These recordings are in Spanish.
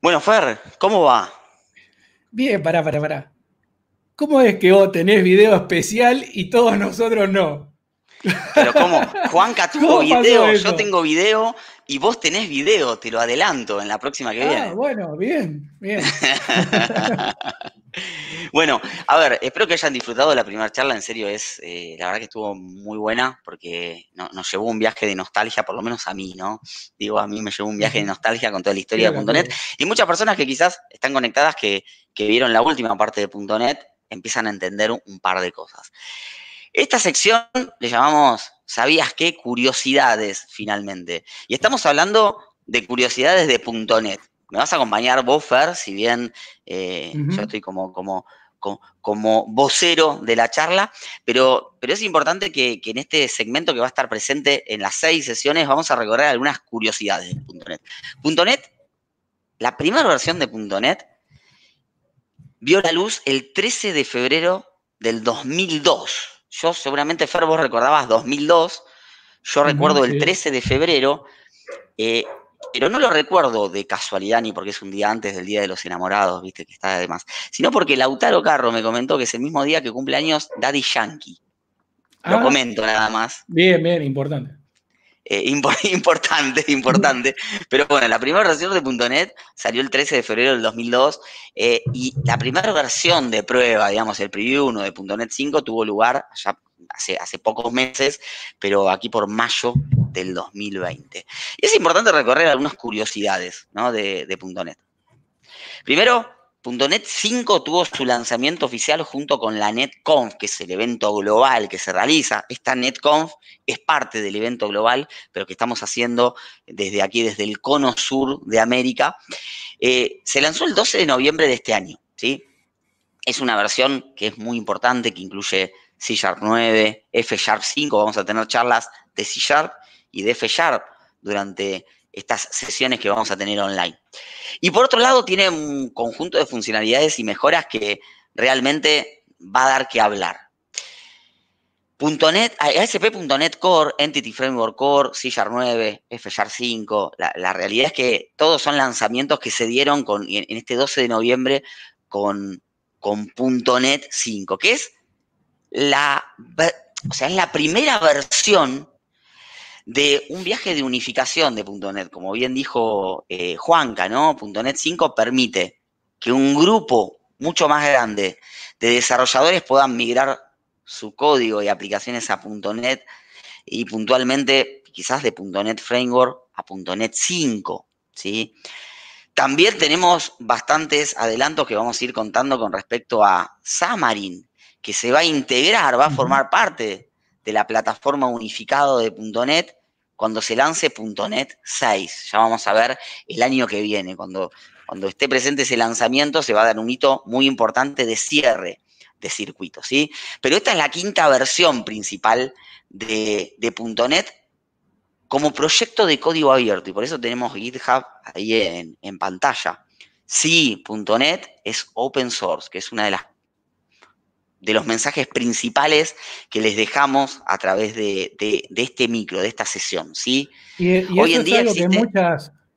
Bueno, Fer, ¿cómo va? Bien, pará. ¿Cómo es que vos tenés video especial y todos nosotros no? Pero ¿cómo? Juanca tuvo ¿Cómo pasó video, yo eso? tengo video y vos tenés video, te lo adelanto en la próxima que Ah, viene. bueno, bien. Bueno, a ver, espero que hayan disfrutado de la primera charla, en serio la verdad que estuvo muy buena porque nos llevó un viaje de nostalgia, por lo menos a mí, ¿no? Digo, a mí me llevó un viaje de Ujú. nostalgia con toda la historia de Piola, .NET piola. y muchas personas que quizás están conectadas que vieron la última parte de .NET empiezan a entender un par de cosas. Esta sección le llamamos ¿Sabías qué? Curiosidades, finalmente. Y estamos hablando de curiosidades de .NET. Me vas a acompañar vos, Fer, si bien yo Ujú. estoy como vocero de la charla, pero es importante que en este segmento que va a estar presente en las 6 sesiones vamos a recorrer algunas curiosidades de .NET. .NET, la primera versión de .NET vio la luz el 13 de febrero del 2002. Yo seguramente, Fer, vos recordabas 2002, yo Ujú, recuerdo el sí. 13 de febrero, eh, pero no lo recuerdo de casualidad ni porque es un día antes del Día de los Enamorados, viste, que está de más, sino porque Lautaro Carro me comentó que es el mismo día que cumple años Daddy Yankee. Lo Ah, comento nada más. bien, importante. Importante. Pero bueno, la primera versión de .NET salió el 13 de febrero del 2002 y la primera versión de prueba, digamos, el preview 1 de .NET 5 tuvo lugar ya hace pocos meses, pero aquí por mayo del 2020. Y es importante recorrer algunas curiosidades, ¿no? de .NET. Primero, .NET 5 tuvo su lanzamiento oficial junto con la NetConf, que es el evento global que se realiza. Esta NetConf es parte del evento global, pero que estamos haciendo desde aquí, desde el cono sur de América. Se lanzó el 12 de noviembre de este año, ¿sí? Es una versión que es muy importante, que incluye C Sharp 9, F Sharp 5. Vamos a tener charlas de C Sharp y de F Sharp durante estas sesiones que vamos a tener online. Y por otro lado, tiene un conjunto de funcionalidades y mejoras que realmente va a dar que hablar. .NET, ASP.NET Core, Entity Framework Core, C Sharp 9, F Sharp 5, la realidad es que todos son lanzamientos que se dieron en este 12 de noviembre con .NET 5, que es es la primera versión de un viaje de unificación de .NET. Como bien dijo Juanca, ¿no? .NET 5 permite que un grupo mucho más grande de desarrolladores puedan migrar su código y aplicaciones a .NET y puntualmente quizás de .NET Framework a .NET 5, ¿sí? También tenemos bastantes adelantos que vamos a ir contando con respecto a Xamarin, que se va a integrar, va a Ujú. formar parte de la plataforma unificada de .NET cuando se lance .NET 6. Ya vamos a ver el año que viene. Cuando esté presente ese lanzamiento se va a dar un hito muy importante de cierre de circuito, ¿sí? Pero esta es la quinta versión principal de .NET como proyecto de código abierto, y por eso tenemos GitHub ahí en pantalla. Sí, .NET es open source, que es una de los mensajes principales que les dejamos a través de este micro, de esta sesión, ¿sí? Y Hoy eso en es día algo que existe,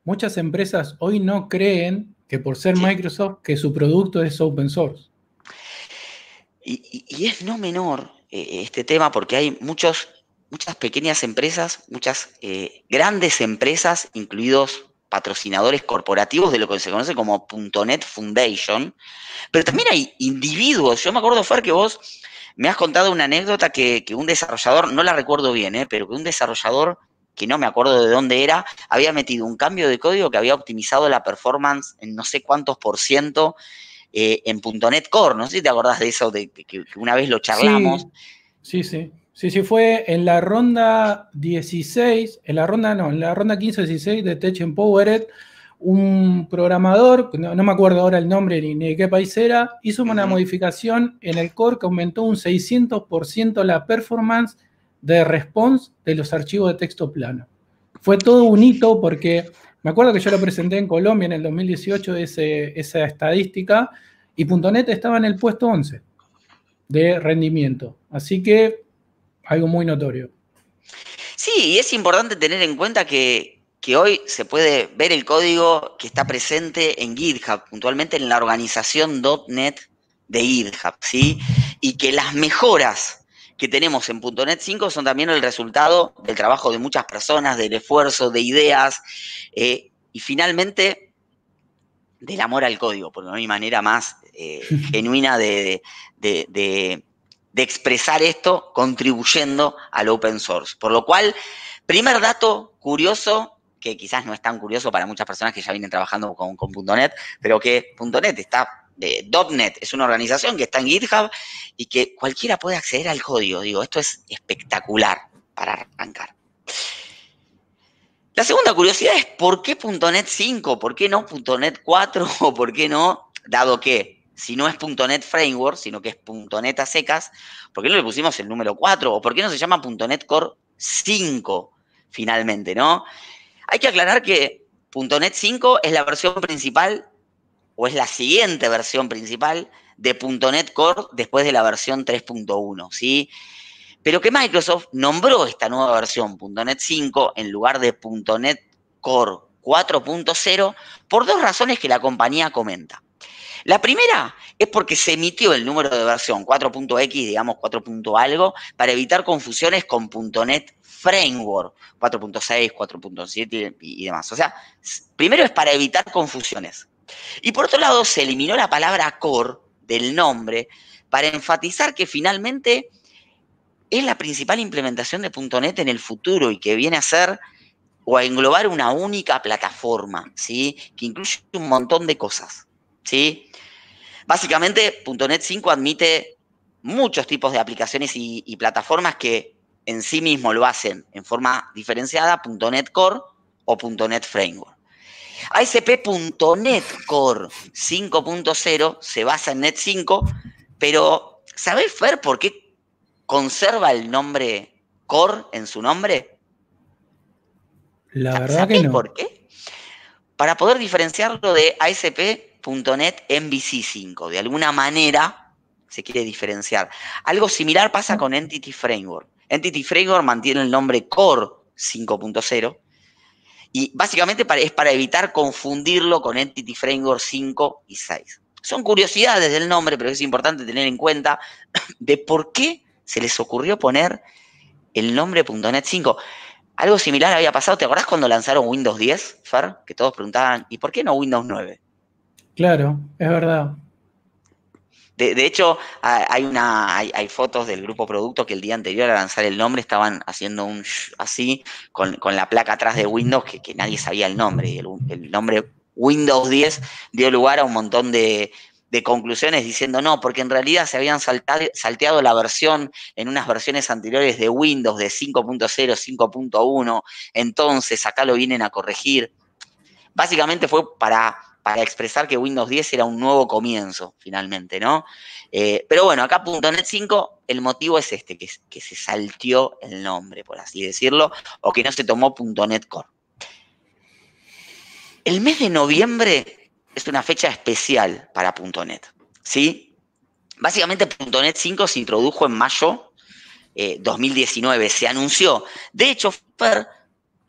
muchas empresas hoy no creen que por ser sí, Microsoft, que su producto es open source. y es no menor este tema porque hay muchas pequeñas empresas, muchas grandes empresas, incluidos patrocinadores corporativos de lo que se conoce como .NET Foundation, pero también hay individuos. Yo me acuerdo, Fer, que vos me has contado una anécdota que un desarrollador, no la recuerdo bien, pero que un desarrollador, que no me acuerdo de dónde era, había metido un cambio de código que había optimizado la performance en no sé cuántos por ciento en .NET Core. No sé si te acordás de eso, de que una vez lo charlamos. Sí, sí, fue en la ronda 16, en la ronda no, en la ronda 15-16 de Tech Empowered, un programador, no me acuerdo ahora el nombre ni de qué país era, hizo una Ujú. modificación en el core que aumentó un 600% la performance de response de los archivos de texto plano. Fue todo un hito porque me acuerdo que yo lo presenté en Colombia en el 2018, esa estadística, y .NET estaba en el puesto 11 de rendimiento. Así que algo muy notorio. Sí, y es importante tener en cuenta que que hoy se puede ver el código que está presente en GitHub, puntualmente en la organización .NET de GitHub, ¿sí? Y que las mejoras que tenemos en .NET 5 son también el resultado del trabajo de muchas personas, del esfuerzo, de ideas, y finalmente del amor al código, porque no hay manera más genuina de expresar esto contribuyendo al open source. Por lo cual, primer dato curioso, que quizás no es tan curioso para muchas personas que ya vienen trabajando con .NET, pero que .NET está... .NET es una organización que está en GitHub y que cualquiera puede acceder al código. Digo, esto es espectacular para arrancar. La segunda curiosidad es ¿por qué .NET 5? ¿Por qué no .NET 4? ¿O por qué no? Dado que si no es .NET Framework, sino que es .NET a secas, ¿por qué no le pusimos el número 4? ¿O por qué no se llama .NET Core 5 finalmente, no? Hay que aclarar que .NET 5 es la versión principal o es la siguiente versión principal de .NET Core después de la versión 3.1, ¿sí? Pero que Microsoft nombró esta nueva versión .NET 5 en lugar de .NET Core 4.0 por dos razones que la compañía comenta. La primera es porque se emitió el número de versión 4.x, digamos 4. Algo, para evitar confusiones con .NET Framework 4.6, 4.7 y demás. O sea, primero es para evitar confusiones. Y por otro lado, se eliminó la palabra core del nombre para enfatizar que finalmente es la principal implementación de .NET en el futuro y que viene a ser o a englobar una única plataforma, ¿sí? Que incluye un montón de cosas, ¿sí? Básicamente, .NET 5 admite muchos tipos de aplicaciones y plataformas que en sí mismo lo hacen en forma diferenciada, .NET Core o .NET Framework. ASP.NET Core 5.0 se basa en Net 5, pero ¿sabés, Fer, por qué conserva el nombre Core en su nombre? La verdad que ¿Sabés no. por qué? Para poder diferenciarlo de ASP.NET MVC 5. De alguna manera se quiere diferenciar. Algo similar pasa con Entity Framework. Entity Framework mantiene el nombre Core 5.0 y básicamente es para evitar confundirlo con Entity Framework 5 y 6. Son curiosidades del nombre, pero es importante tener en cuenta de por qué se les ocurrió poner el nombre .NET 5. Algo similar había pasado, ¿te acordás cuando lanzaron Windows 10, Fer? Que todos preguntaban, ¿y por qué no Windows 9? Claro, es verdad. De hecho, hay fotos del grupo producto que el día anterior a lanzar el nombre estaban haciendo un así, con la placa atrás de Windows, que nadie sabía el nombre. Y el nombre Windows 10 dio lugar a un montón de conclusiones diciendo no, porque en realidad se habían salteado la versión en unas versiones anteriores de Windows de 5.0, 5.1, entonces acá lo vienen a corregir. Básicamente fue para expresar que Windows 10 era un nuevo comienzo, finalmente, ¿no? Pero bueno, acá .NET 5, el motivo es este, que se salteó el nombre, por así decirlo, o que no se tomó .NET Core. El mes de noviembre es una fecha especial para .NET, ¿sí? Básicamente .NET 5 se introdujo en mayo 2019, se anunció. De hecho, Fer,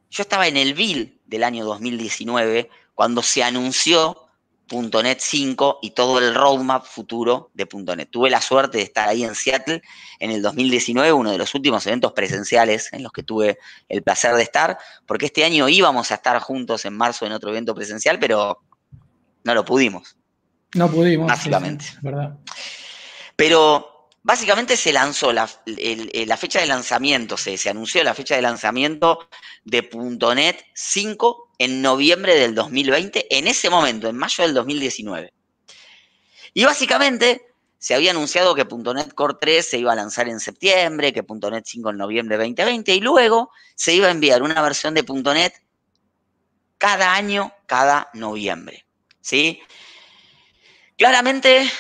yo estaba en el build del año 2019 cuando se anunció .NET 5 y todo el roadmap futuro de .NET. Tuve la suerte de estar ahí en Seattle en el 2019, uno de los últimos eventos presenciales en los que tuve el placer de estar, porque este año íbamos a estar juntos en marzo en otro evento presencial, pero no lo pudimos. No pudimos, Básicamente. sí, es verdad. Pero básicamente se lanzó la fecha de lanzamiento, se anunció la fecha de lanzamiento de .NET 5 en noviembre del 2020, en ese momento, en mayo del 2019. Y básicamente se había anunciado que .NET Core 3 se iba a lanzar en septiembre, que .NET 5 en noviembre de 2020, y luego se iba a enviar una versión de .NET cada año, cada noviembre, ¿sí? Claramente,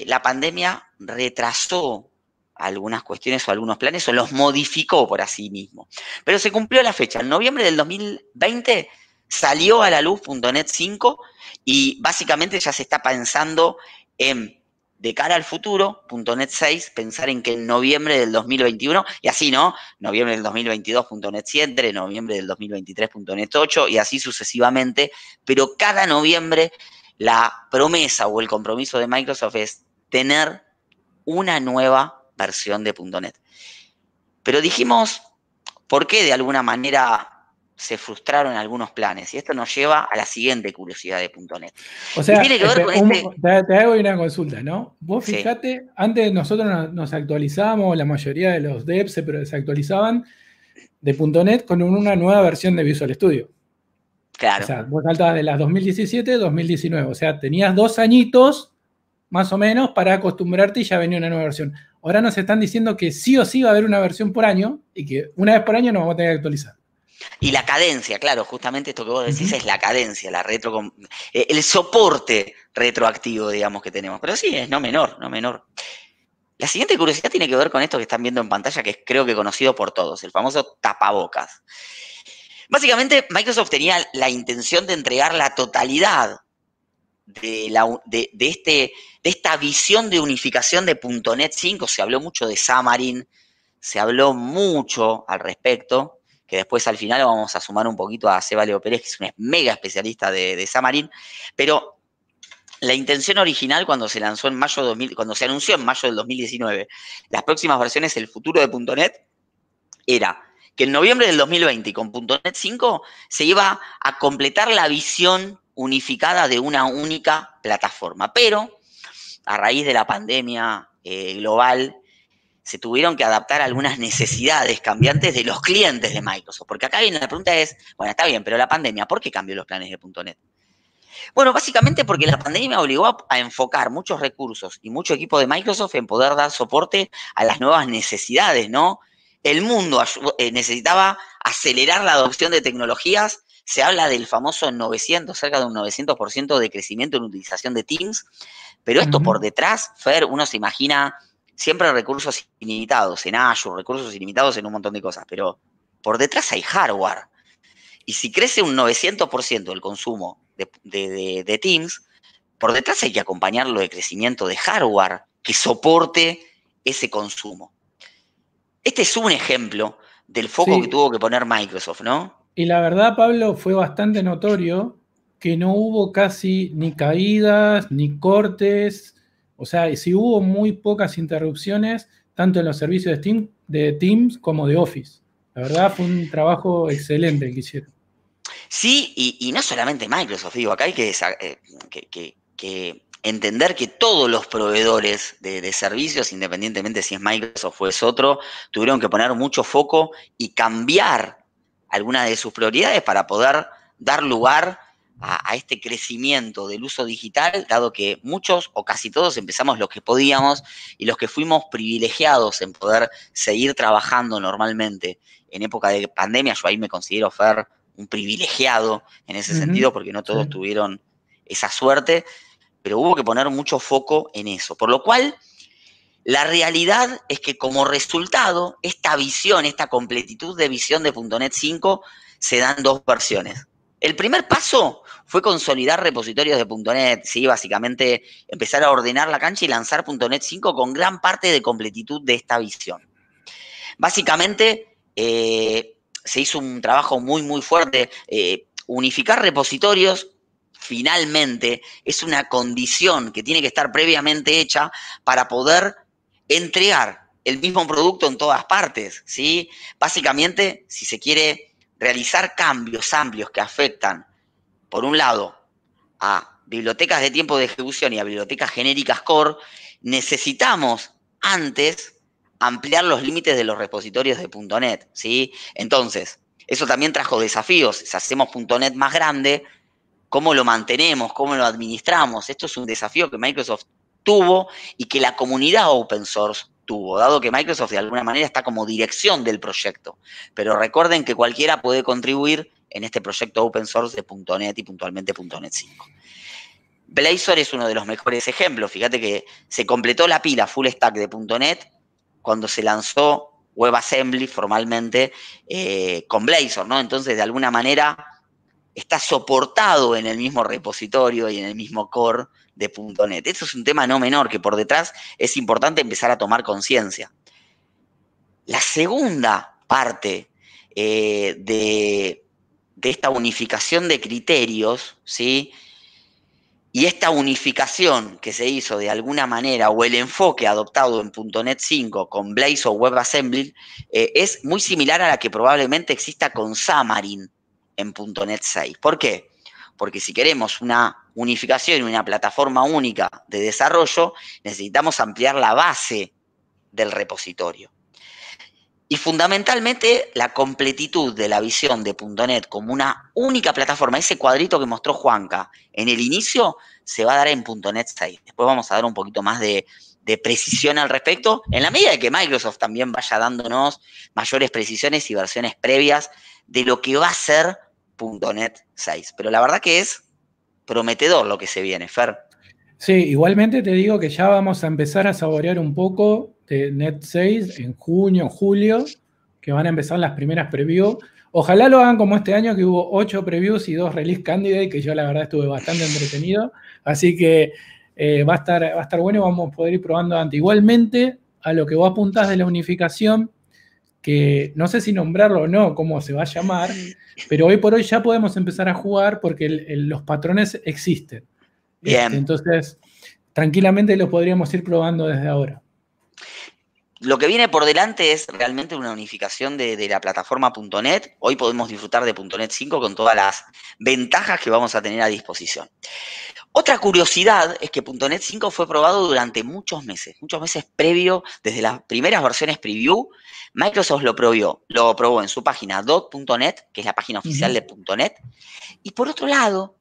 la pandemia retrasó algunas cuestiones o algunos planes o los modificó por así mismo. Pero se cumplió la fecha. En noviembre del 2020 salió a la luz .NET 5 y básicamente ya se está pensando en de cara al futuro, .NET 6, pensar en que en noviembre del 2021, y así, ¿no? Noviembre del 2022, .NET 7, noviembre del 2023, .NET 8, y así sucesivamente, pero cada noviembre la promesa o el compromiso de Microsoft es tener una nueva versión de .NET. Pero dijimos, ¿por qué de alguna manera se frustraron algunos planes? Y esto nos lleva a la siguiente curiosidad de .NET. O sea, y tiene que ver con te hago una consulta, ¿no? Vos Sí. fijate, antes nosotros nos actualizábamos, la mayoría de los devs se actualizaban de .NET con una nueva versión de Visual Studio. Claro. O sea, vos saltabas de las 2017 2019. O sea, tenías 2 añitos, más o menos, para acostumbrarte y ya venía una nueva versión. Ahora nos están diciendo que sí o sí va a haber una versión por año y que una vez por año nos vamos a tener que actualizar. Y la cadencia, claro, justamente esto que vos decís es la cadencia, el soporte retroactivo, digamos, que tenemos. Pero sí, es no menor, no menor. La siguiente curiosidad tiene que ver con esto que están viendo en pantalla, que es creo que conocido por todos, el famoso tapabocas. Básicamente, Microsoft tenía la intención de entregar la totalidad de esta visión de unificación de .NET 5. Se habló mucho de Xamarin, se habló mucho al respecto, que después al final vamos a sumar un poquito a Seba Leo Pérez, que es un mega especialista de Xamarin, pero la intención original cuando se lanzó en mayo de 2000, cuando se anunció en mayo del 2019, las próximas versiones, el futuro de .NET, era que en noviembre del 2020 y con .NET 5 se iba a completar la visión unificada de una única plataforma. Pero a raíz de la pandemia global, se tuvieron que adaptar a algunas necesidades cambiantes de los clientes de Microsoft. Porque acá viene la pregunta es, bueno, está bien, pero la pandemia, ¿por qué cambió los planes de .NET? Bueno, básicamente porque la pandemia obligó a enfocar muchos recursos y mucho equipo de Microsoft en poder dar soporte a las nuevas necesidades, ¿no? El mundo necesitaba acelerar la adopción de tecnologías. Se habla del famoso 900, cerca de un 900% de crecimiento en utilización de Teams, pero esto por detrás, Fer, uno se imagina siempre recursos ilimitados en Azure, recursos ilimitados en un montón de cosas, pero por detrás hay hardware. Y si crece un 900% el consumo de Teams, por detrás hay que acompañarlo de crecimiento de hardware que soporte ese consumo. Este es un ejemplo del foco que tuvo que poner Microsoft, ¿no? Y la verdad, Pablo, fue bastante notorio que no hubo casi ni caídas, ni cortes. O sea, sí hubo muy pocas interrupciones, tanto en los servicios de Teams como de Office. La verdad fue un trabajo excelente el que hicieron. Sí, y no solamente Microsoft, digo, acá hay que entender que todos los proveedores de servicios, independientemente si es Microsoft o es otro, tuvieron que poner mucho foco y cambiar algunas de sus prioridades para poder dar lugar a este crecimiento del uso digital, dado que muchos o casi todos empezamos los que podíamos y los que fuimos privilegiados en poder seguir trabajando normalmente en época de pandemia. Yo ahí me considero, Fer, un privilegiado en ese sentido, porque no todos tuvieron esa suerte, pero hubo que poner mucho foco en eso. Por lo cual, la realidad es que como resultado, esta visión, esta completitud de visión de .NET 5 se dan 2 versiones. El primer paso fue consolidar repositorios de .NET, ¿sí? Básicamente empezar a ordenar la cancha y lanzar .NET 5 con gran parte de completitud de esta visión. Básicamente, se hizo un trabajo muy, muy fuerte. Unificar repositorios, finalmente, es una condición que tiene que estar previamente hecha para poder entregar el mismo producto en todas partes, ¿sí? Básicamente, si se quiere realizar cambios amplios que afectan, por un lado, a bibliotecas de tiempo de ejecución y a bibliotecas genéricas core, necesitamos antes ampliar los límites de los repositorios de .NET, ¿sí? Entonces, eso también trajo desafíos. Si hacemos .NET más grande, ¿cómo lo mantenemos? ¿Cómo lo administramos? Esto es un desafío que Microsoft tuvo y que la comunidad open source tuvo, dado que Microsoft de alguna manera está como dirección del proyecto. Pero recuerden que cualquiera puede contribuir en este proyecto open source de .NET y puntualmente .NET 5. Blazor es uno de los mejores ejemplos. Fíjate que se completó la pila full stack de .NET cuando se lanzó WebAssembly formalmente con Blazor, ¿no? Entonces, de alguna manera, está soportado en el mismo repositorio y en el mismo core de .NET. Eso es un tema no menor, que por detrás es importante empezar a tomar conciencia. La segunda parte de esta unificación de criterios, ¿sí? Y esta unificación que se hizo de alguna manera, o el enfoque adoptado en .NET 5 con Blazor WebAssembly, es muy similar a la que probablemente exista con Xamarin en .NET 6. ¿Por qué? Porque si queremos una unificación y una plataforma única de desarrollo, necesitamos ampliar la base del repositorio. Y fundamentalmente la completitud de la visión de .NET como una única plataforma, ese cuadrito que mostró Juanca en el inicio, se va a dar en .NET 6. Después vamos a dar un poquito más de precisión al respecto, en la medida de que Microsoft también vaya dándonos mayores precisiones y versiones previas de lo que va a ser .NET 6. Pero la verdad que es prometedor lo que se viene, Fer. Sí, igualmente te digo que ya vamos a empezar a saborear un poco de Net 6 en junio, julio, que van a empezar las primeras previews. Ojalá lo hagan como este año, que hubo 8 previews y 2 release candidates, que yo la verdad estuve bastante entretenido. Así que va a estar bueno y vamos a poder ir probando antes. Igualmente, a lo que vos apuntás de la unificación, que no sé si nombrarlo o no, cómo se va a llamar, pero hoy por hoy ya podemos empezar a jugar porque los patrones existen. Bien. Entonces, tranquilamente lo podríamos ir probando desde ahora. Lo que viene por delante es realmente una unificación de la plataforma .NET. Hoy podemos disfrutar de .NET 5 con todas las ventajas que vamos a tener a disposición. Otra curiosidad es que .NET 5 fue probado durante muchos meses previo, desde las primeras versiones preview. Microsoft lo probó en su página .NET, que es la página oficial de .NET. Y por otro lado,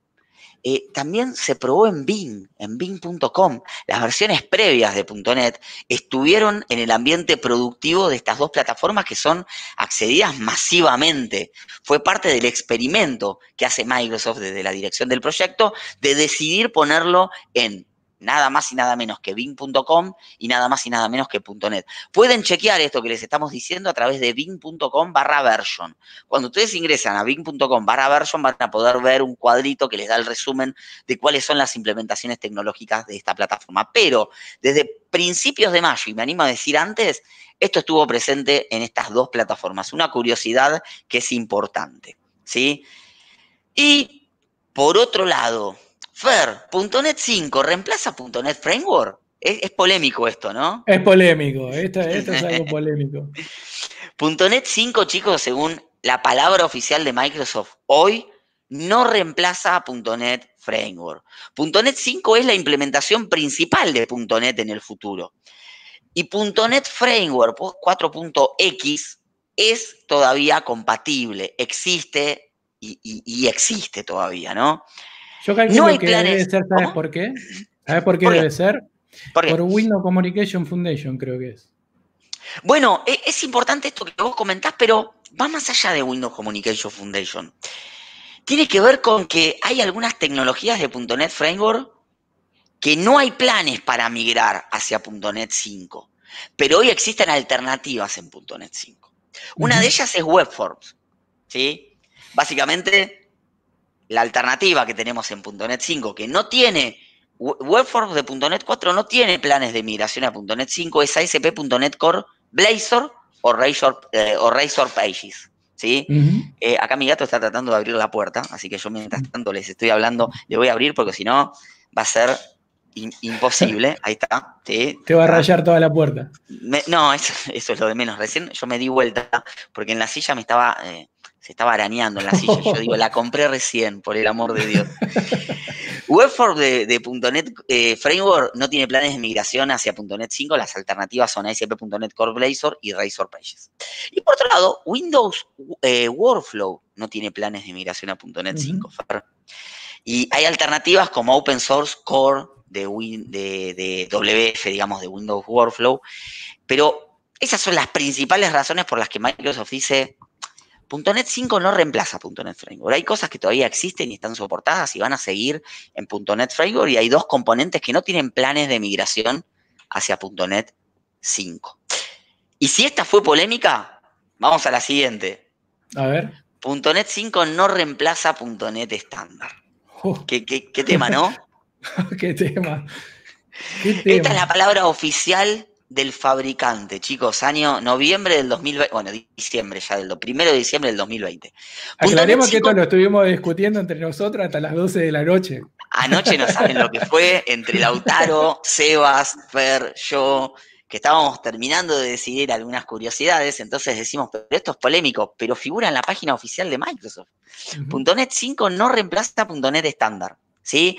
también se probó en Bing.com. Las versiones previas de .NET estuvieron en el ambiente productivo de estas dos plataformas que son accedidas masivamente. Fue parte del experimento que hace Microsoft desde la dirección del proyecto de decidir ponerlo en nada más y nada menos que Bing.com y nada más y nada menos que .NET. Pueden chequear esto que les estamos diciendo a través de Bing.com/version. Cuando ustedes ingresan a Bing.com/version van a poder ver un cuadrito que les da el resumen de cuáles son las implementaciones tecnológicas de esta plataforma. Pero desde principios de mayo, y me animo a decir antes, esto estuvo presente en estas dos plataformas. Una curiosidad que es importante, ¿sí? Y por otro lado, Fer, .NET 5 reemplaza .NET Framework. Es polémico esto, ¿no? Es polémico, esto es algo polémico. .NET 5, chicos, según la palabra oficial de Microsoft hoy, no reemplaza a .NET Framework. .NET 5 es la implementación principal de .NET en el futuro. Y .NET Framework 4.x es todavía compatible, existe y existe todavía, ¿no? Yo calculo No hay que planes. debe ser, ¿sabes por qué? ¿Sabes por qué debe ser? ¿Por qué? Por Windows Communication Foundation, creo que es. Bueno, es importante esto que vos comentás, pero va más allá de Windows Communication Foundation. Tiene que ver con que hay algunas tecnologías de .NET Framework que no hay planes para migrar hacia .NET 5, pero hoy existen alternativas en .NET 5. Una de ellas es WebForms, ¿sí? Básicamente, la alternativa que tenemos en .NET 5, que no tiene, WebForms de .NET 4 no tiene planes de migración a .NET 5, es ASP.NET Core Blazor o Razor Pages, ¿sí? Acá mi gato está tratando de abrir la puerta, así que yo mientras tanto les estoy hablando, le voy a abrir porque si no va a ser imposible. Ahí está. ¿Sí? Te va a rayar toda la puerta. No, eso es lo de menos. Recién yo me di vuelta porque en la silla se estaba arañando en la silla. Yo digo, la compré recién, por el amor de Dios. WebForms de .NET Framework no tiene planes de migración hacia .NET 5. Las alternativas son ASP.NET Core Blazor y Razor Pages. Y por otro lado, Windows Workflow no tiene planes de migración a .NET 5. Y hay alternativas como Open Source Core de WF, digamos, de Windows Workflow. Pero esas son las principales razones por las que Microsoft dice .NET 5 no reemplaza .NET Framework. Hay cosas que todavía existen y están soportadas y van a seguir en .NET Framework, y hay dos componentes que no tienen planes de migración hacia .NET 5. Y si esta fue polémica, vamos a la siguiente. A ver. .NET 5 no reemplaza .NET estándar. ¿Qué tema, no? Qué tema. Esta es la palabra oficial del fabricante, chicos, año noviembre del 2020, bueno, diciembre ya, del 1 de diciembre del 2020. Aclaremos que esto lo estuvimos discutiendo entre nosotros hasta las 12 de la noche. Anoche no saben lo que fue entre Lautaro, Sebas, Fer, yo, que estábamos terminando de decidir algunas curiosidades, entonces decimos, pero esto es polémico, pero figura en la página oficial de Microsoft. .NET 5 no reemplaza .NET estándar, ¿sí?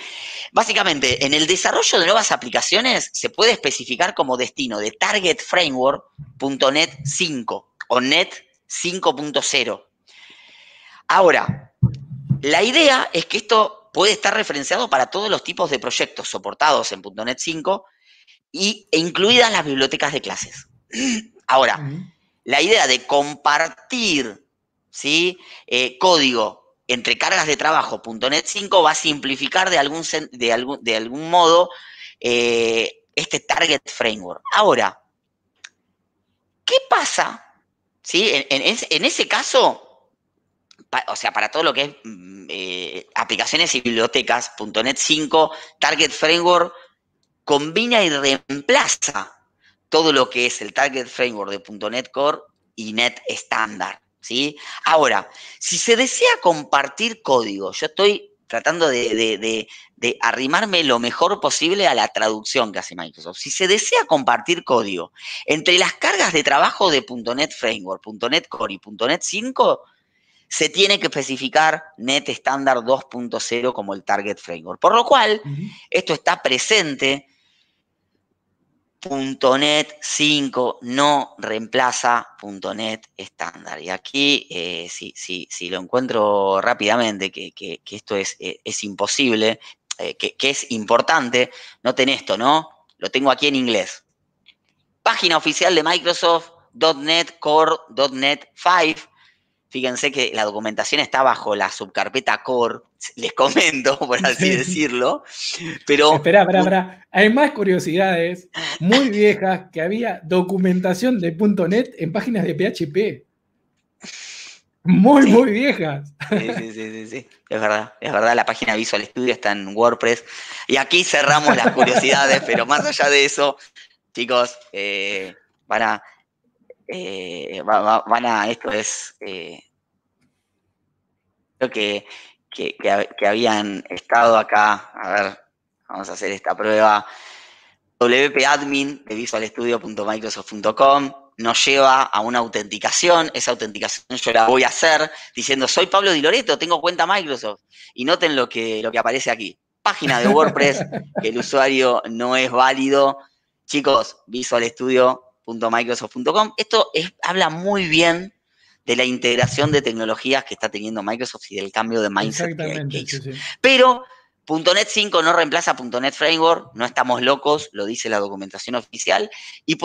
Básicamente, en el desarrollo de nuevas aplicaciones se puede especificar como destino de Target Framework .NET 5 o NET 5.0. Ahora, la idea es que esto puede estar referenciado para todos los tipos de proyectos soportados en .NET 5 e incluidas las bibliotecas de clases. Ahora, la idea de compartir, ¿sí?, código entre cargas de trabajo .NET 5 va a simplificar de algún modo este Target Framework. Ahora, ¿qué pasa? ¿Sí? En ese caso, o sea, para todo lo que es aplicaciones y bibliotecas, .NET 5, Target Framework combina y reemplaza todo lo que es el Target Framework de .NET Core y NET estándar, ¿sí? Ahora, si se desea compartir código, yo estoy tratando de arrimarme lo mejor posible a la traducción que hace Microsoft. Si se desea compartir código entre las cargas de trabajo de .NET Framework, .NET Core y .NET 5, se tiene que especificar NET estándar 2.0 como el Target Framework. Por lo cual, esto está presente. .NET 5 no reemplaza .NET estándar. Y aquí, si lo encuentro rápidamente, que esto es imposible, que es importante, noten esto, ¿no? Lo tengo aquí en inglés. Página oficial de Microsoft, .NET Core, .NET 5. Fíjense que la documentación está bajo la subcarpeta Core, les comento, por así decirlo. Pero Esperá. Hay más curiosidades muy viejas que había documentación de .NET en páginas de PHP. Muy viejas. Sí. Es verdad, la página Visual Studio está en WordPress. Y aquí cerramos las curiosidades, pero más allá de eso, chicos, esto es... creo que habían estado acá, a ver, vamos a hacer esta prueba. wp-admin de visualstudio.microsoft.com nos lleva a una autenticación. Esa autenticación yo la voy a hacer diciendo: soy Pablo Di Loreto, tengo cuenta Microsoft. Y noten lo que aparece aquí. Página de WordPress, que el usuario no es válido. Chicos, visualstudio.microsoft.com. Esto habla muy bien de la integración de tecnologías que está teniendo Microsoft y del cambio de mindset que hizo. Sí. Pero .NET 5 no reemplaza .NET Framework, no estamos locos, lo dice la documentación oficial, y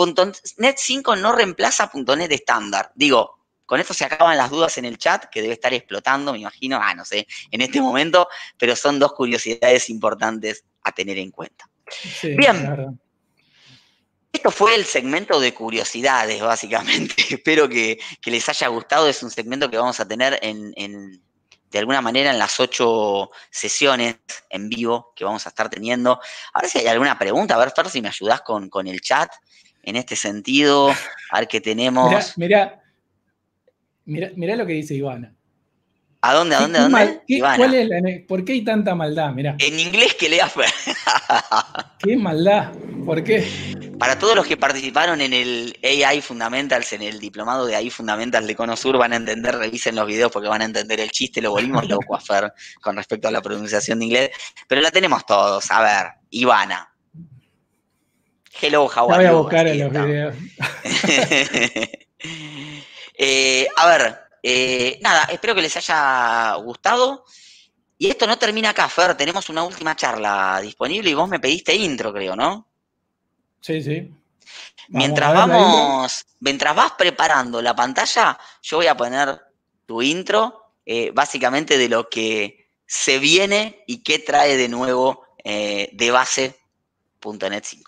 .NET 5 no reemplaza .NET estándar. Digo, con esto se acaban las dudas en el chat, que debe estar explotando, me imagino, no sé, en este momento, pero son dos curiosidades importantes a tener en cuenta. Sí, bien. Esto fue el segmento de curiosidades, básicamente. Espero que les haya gustado. Es un segmento que vamos a tener de alguna manera en las 8 sesiones en vivo que vamos a estar teniendo. A ver si hay alguna pregunta. A ver, Fer, si me ayudás con el chat en este sentido. A ver qué tenemos. Mirá lo que dice Ivana. ¿A dónde? ¿Por qué hay tanta maldad? Mirá. En inglés que lea Fer. ¿Qué maldad? ¿Por qué? Para todos los que participaron en el AI Fundamentals, en el diplomado de AI Fundamentals de Cono Sur, van a entender, revisen los videos porque van a entender el chiste, lo volvimos loco a Fer con respecto a la pronunciación de inglés, pero la tenemos todos. A ver, Ivana. Hello, how are you? Voy a buscar en los videos. A ver, nada, espero que les haya gustado. Y esto no termina acá, Fer, tenemos una última charla disponible y vos me pediste intro, creo, ¿no? Sí. Mientras vas preparando la pantalla, yo voy a poner tu intro, básicamente de lo que se viene y qué trae de nuevo de base .NET 5.